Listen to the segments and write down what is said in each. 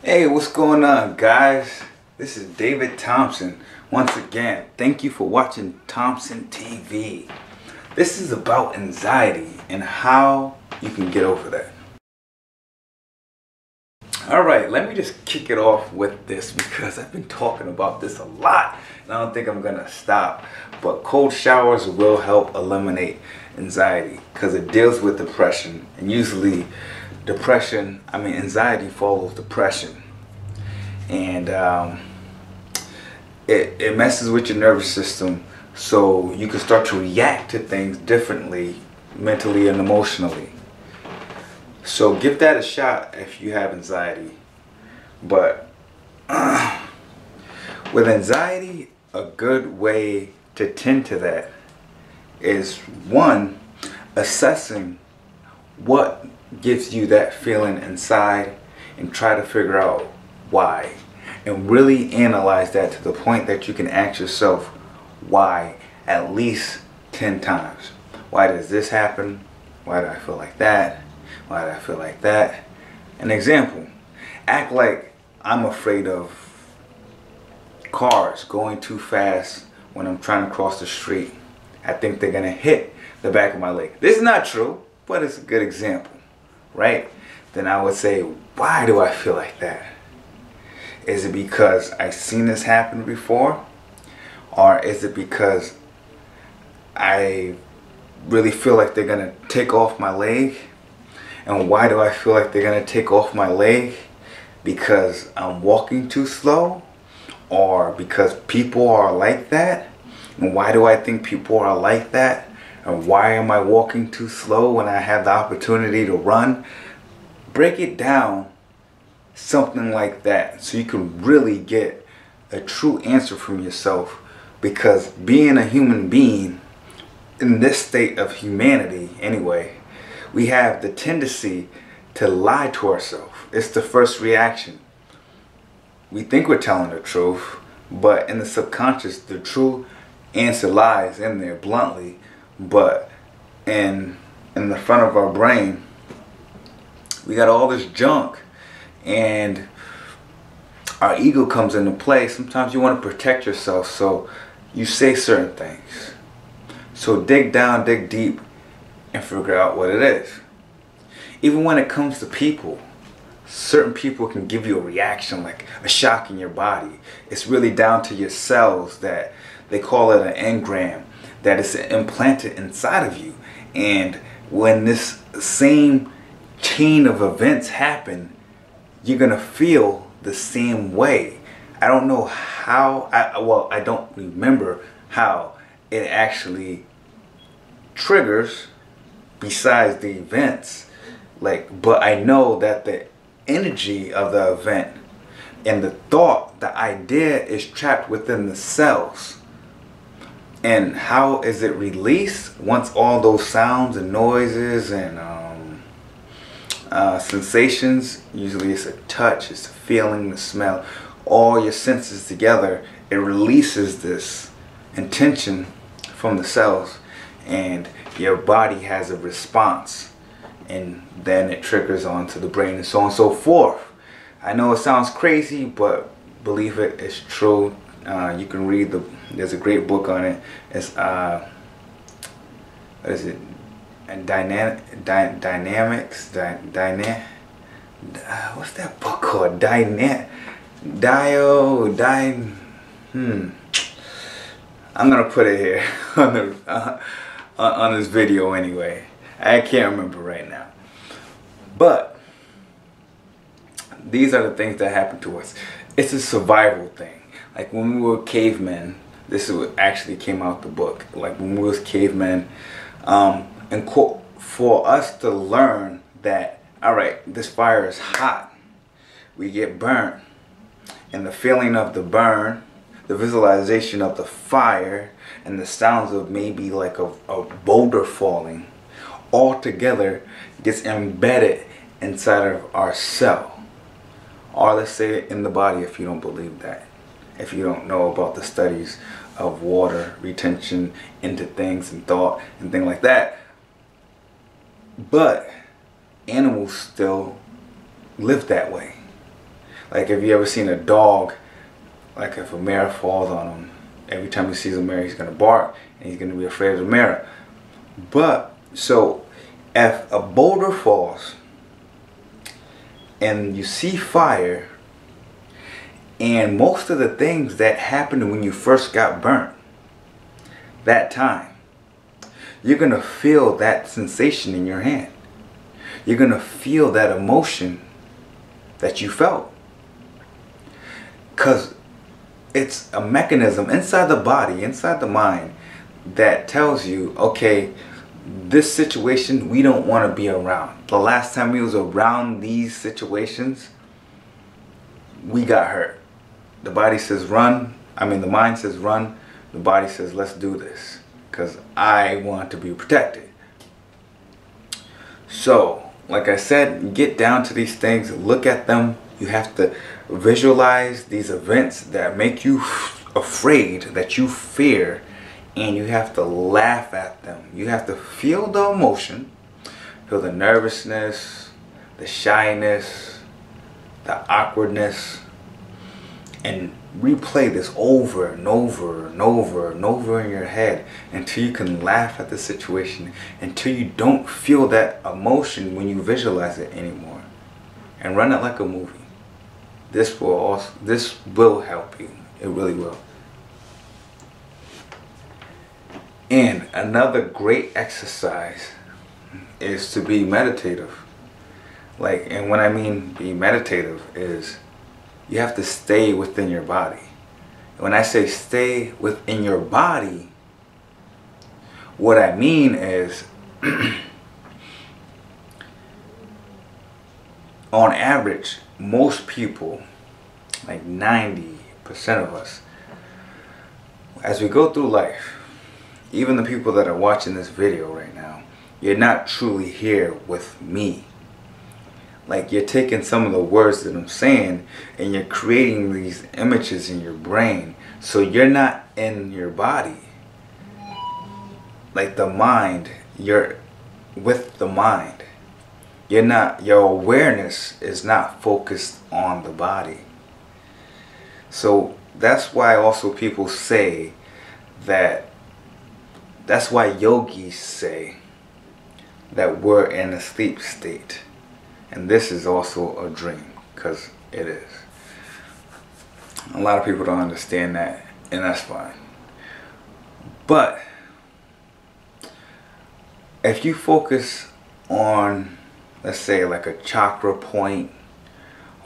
Hey, what's going on, guys? This is David Thompson. Once again, thank you for watching Thompson TV. This is about anxiety and how you can get over that. Alright, let me just kick it off with this because I've been talking about this a lot and I don't think I'm gonna stop. But cold showers will help eliminate anxiety because it deals with depression, and usually anxiety follows depression, and it messes with your nervous system, so you can start to react to things differently, mentally and emotionally. So give that a shot if you have anxiety. But with anxiety, a good way to tend to that is, one, assessing what gives you that feeling inside and try to figure out why, and really analyze that to the point that you can ask yourself why at least 10 times. Why does this happen? Why do I feel like that? Why do I feel like that? An example, act like I'm afraid of cars going too fast when I'm trying to cross the street. I think they're gonna hit the back of my leg. This is not true, but it's a good example, right? Then I would say, why do I feel like that? Is it because I've seen this happen before? Or is it because I really feel like they're gonna take off my leg? And why do I feel like they're gonna take off my leg? Because I'm walking too slow? Or because people are like that? And why do I think people are like that? And why am I walking too slow when I have the opportunity to run? Break it down, something like that, so you can really get a true answer from yourself. Because being a human being, in this state of humanity anyway, we have the tendency to lie to ourselves. It's the first reaction. We think we're telling the truth, but in the subconscious, the true answer lies in there bluntly. But in the front of our brain, we got all this junk, and our ego comes into play. Sometimes you want to protect yourself, so you say certain things. So dig down, dig deep, and figure out what it is. Even when it comes to people, certain people can give you a reaction, like a shock in your body. It's really down to your cells, that they call it an engram, that is implanted inside of you. And when this same chain of events happen, you're gonna feel the same way. I don't know how, I don't remember how it actually triggers besides the events, but I know that the energy of the event and the thought, the idea, is trapped within the cells. And how is it released? Once all those sounds and noises and sensations, usually it's a touch, it's a feeling, the smell, all your senses together, it releases this intention from the cells, and your body has a response, and then it triggers onto the brain, and so on and so forth. I know it sounds crazy, but believe it, it's true. You can read there's a great book on it. It's what is it? And dynamics. What's that book called? I'm gonna put it here on this video anyway. I can't remember right now. But these are the things that happen to us. It's a survival thing. Like when we were cavemen, this is what actually came out the book. Like when we was cavemen, and for us to learn that, alright, this fire is hot, we get burnt, and the feeling of the burn, the visualization of the fire, and the sounds of maybe like a boulder falling, all together gets embedded inside of our cell. Or let's say in the body, if you don't believe that. If you don't know about the studies of water retention into things and thought and things like that. But animals still live that way. Like if you ever seen a dog, like if a mirror falls on him, every time he sees a mirror he's going to bark and he's going to be afraid of the mirror. But so if a boulder falls and you see fire, and most of the things that happened when you first got burnt, that time, you're going to feel that sensation in your hand. You're going to feel that emotion that you felt. Because it's a mechanism inside the body, inside the mind, that tells you, okay, this situation we don't want to be around. The last time we was around these situations, we got hurt. The body says run, the mind says run, the body says let's do this, because I want to be protected. So, like I said, get down to these things, look at them. You have to visualize these events that make you afraid, that you fear, and you have to laugh at them. You have to feel the emotion, feel the nervousness, the shyness, the awkwardness, and replay this over and over and over and over in your head until you can laugh at the situation, until you don't feel that emotion when you visualize it anymore, and run it like a movie. This will help you. It really will. And another great exercise is to be meditative. And when I mean be meditative is you have to stay within your body. When I say stay within your body, what I mean is on average, most people, like 90% of us, as we go through life, even the people that are watching this video right now, you're not truly here with me. Like, you're taking some of the words that I'm saying and you're creating these images in your brain, so you're not in your body. Like the mind, you're with the mind. Your awareness is not focused on the body. So that's why also people say that's why yogis say that we're in a sleep state. And this is also a dream, because it is. A lot of people don't understand that, and that's fine. But if you focus on, let's say, like a chakra point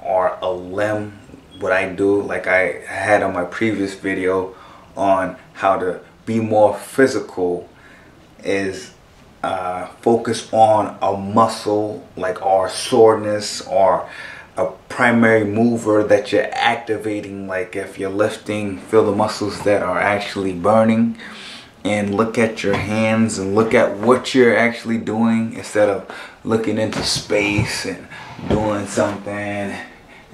or a limb, what I do, like I had on my previous video on how to be more physical, is focus on a muscle, like our soreness, or a primary mover that you're activating. Like if you're lifting, feel the muscles that are actually burning, and look at your hands and look at what you're actually doing, instead of looking into space and doing something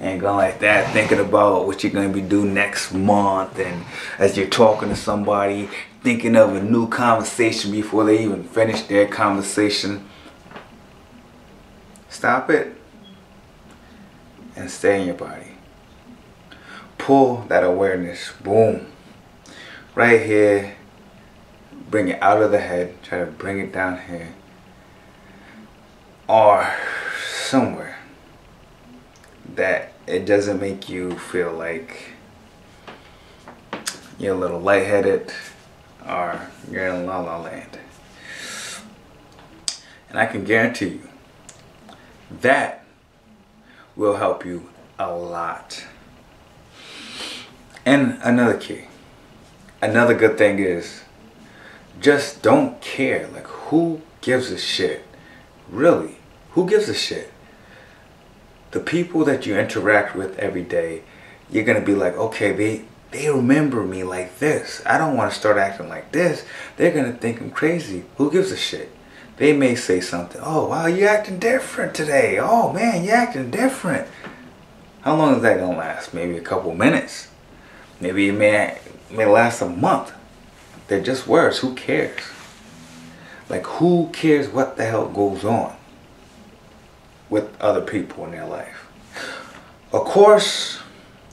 and going like that, thinking about what you're going to be doing next month, and as you're talking to somebody, thinking of a new conversation before they even finish their conversation. Stop it and stay in your body. Pull that awareness, boom, right here. Bring it out of the head, try to bring it down here, or somewhere that it doesn't make you feel like you're a little lightheaded or you're in la la land. And I can guarantee you that will help you a lot. And another key, another good thing is, just don't care. Like, who gives a shit? Really, who gives a shit? The people that you interact with every day, you're gonna be like, okay, they remember me like this. I don't want to start acting like this. They're gonna think I'm crazy. Who gives a shit? They may say something. Oh, wow, you're acting different today. Oh man, you're acting different. How long is that gonna last? Maybe a couple minutes. Maybe it may last a month. They're just words. Who cares? Like, who cares what the hell goes on with other people in their life? Of course,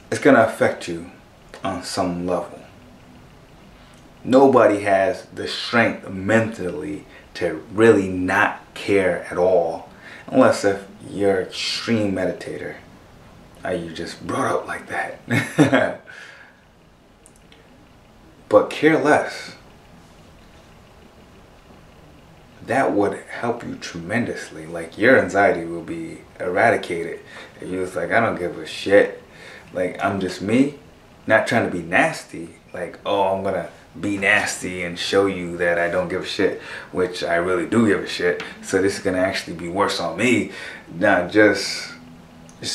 it's going to affect you on some level. Nobody has the strength mentally to really not care at all, unless if you're an extreme meditator or you just brought up like that. But care less. That would help you tremendously. Like, your anxiety will be eradicated if you was like, I don't give a shit. Like, I'm just me, not trying to be nasty. Like, oh, I'm gonna be nasty and show you that I don't give a shit, which I really do give a shit. So this is gonna actually be worse on me. Nah, just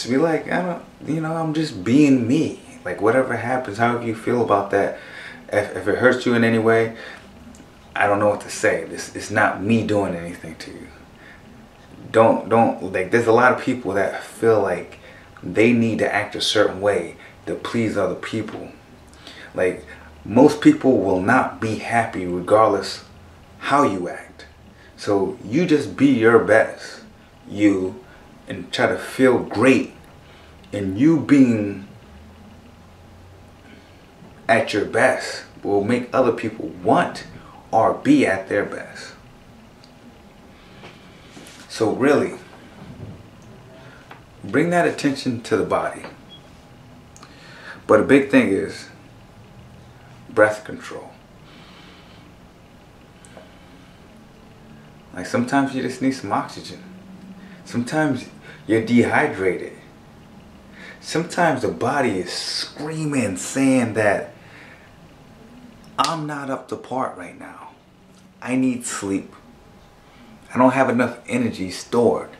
be like, I don't, you know, I'm just being me. Like, whatever happens, however you feel about that, if it hurts you in any way, I don't know what to say. It's not me doing anything to you. Don't, like, there's a lot of people that feel like they need to act a certain way to please other people. Like, most people will not be happy regardless how you act. So you just be your best, you, and try to feel great. And you being at your best will make other people want or be at their best. So really, bring that attention to the body. But a big thing is breath control. Like, sometimes you just need some oxygen. Sometimes you're dehydrated. Sometimes the body is screaming, saying that I'm not up to par right now. I need sleep. I don't have enough energy stored.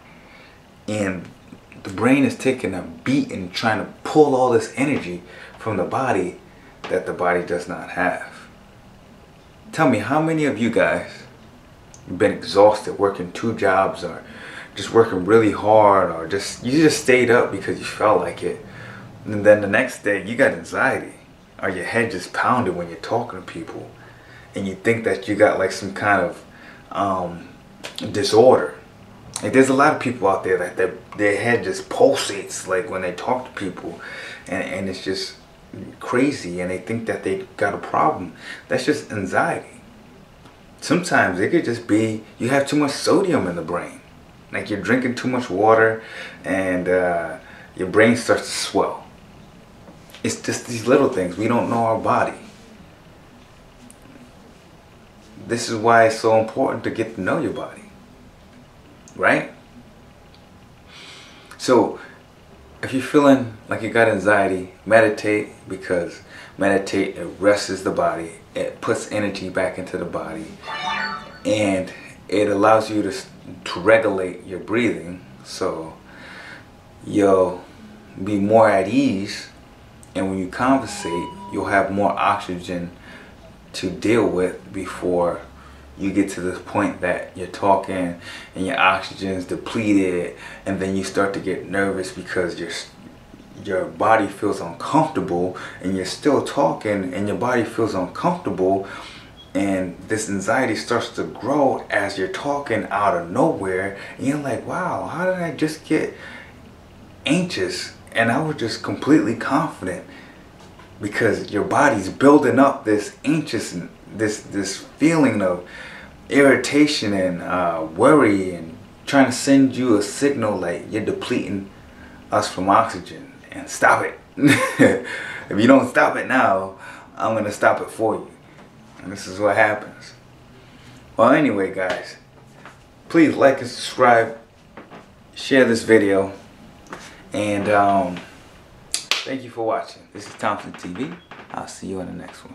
And the brain is taking a beat and trying to pull all this energy from the body that the body does not have. Tell me, how many of you guys have been exhausted working 2 jobs, or just working really hard, or you just stayed up because you felt like it, and then the next day you got anxiety, or your head just pounded when you're talking to people, and you think that you got like some kind of disorder. Like, there's a lot of people out there that their head just pulsates like when they talk to people, and it's just crazy, and they think that they got a problem. That's just anxiety. Sometimes it could just be you have too much sodium in the brain. Like, you're drinking too much water, and your brain starts to swell. It's just these little things. We don't know our body. This is why it's so important to get to know your body. Right? So, if you're feeling like you got anxiety, meditate, because meditate, it rests the body. It puts energy back into the body. And it allows you to regulate your breathing. So, you'll be more at ease. And when you conversate, you'll have more oxygen to deal with before you get to this point that you're talking and your oxygen is depleted, and then you start to get nervous because your body feels uncomfortable, and you're still talking and your body feels uncomfortable, and this anxiety starts to grow as you're talking out of nowhere, and you're like, wow, how did I just get anxious? And I was just completely confident, because your body's building up this anxious, this feeling of irritation and worry, and trying to send you a signal like you're depleting us from oxygen, and stop it. If you don't stop it now, I'm gonna stop it for you. And this is what happens. Well, anyway, guys, please like and subscribe, share this video, and thank you for watching. This is Thompson TV. I'll see you on the next one.